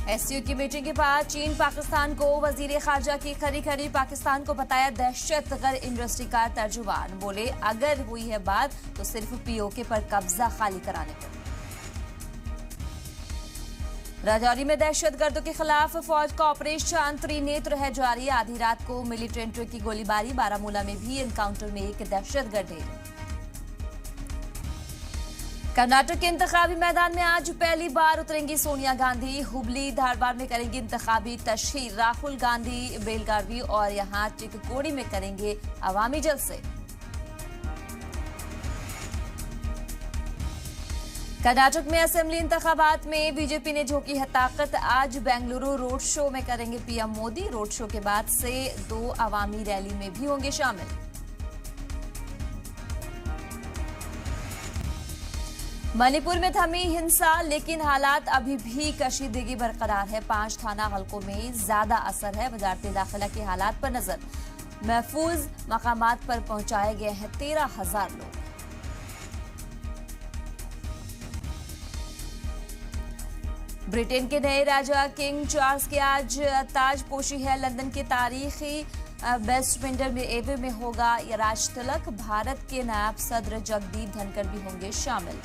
SCO की meeting के बाद चीन पाकिस्तान को वजीर खारजा की खरी पाकिस्तान को बताया दहशतगर्द इंडस्ट्री का तर्जुमान। बोले अगर हुई है बात तो सिर्फ पीओके पर कब्जा खाली कराने पर। राजौरी में दहशतगर्दों के खिलाफ फौज का ऑपरेशन त्रिनेत्र है जारी। आधी रात को मिली टेंटर की गोलीबारी। बारामूला में भी एनकाउंटर में एक दहशतगर्द ढेर। कर्नाटक के इंतखाबी मैदान में आज पहली बार उतरेंगी सोनिया गांधी। हुबली धारवाड़ में करेंगी इंतखाबी तशहीर। राहुल गांधी बेलगावी और यहां चिक्कोडी में करेंगे अवामी जलसे। कर्नाटक में असेंबली इंतखाबात में बीजेपी ने झोंकी है ताकत। आज बेंगलुरु रोड शो में करेंगे पीएम मोदी। रोड शो के बाद से 2 अवामी रैली में भी होंगे शामिल। मणिपुर में थमी हिंसा, लेकिन हालात अभी भी कशीदगी बरकरार है। 5 थाना हलकों में ज्यादा असर है। वजारत दाखिला के हालात पर नजर। महफूज मकामात पर पहुंचाए गए हैं 13,000 लोग। ब्रिटेन के नए राजा किंग चार्ल्स की आज ताजपोशी है। लंदन के तारीखी वेस्टमिंस्टर में एवे में होगा यह राज तिलक। भारत के नायब सदर जगदीप धनखड़ भी होंगे शामिल।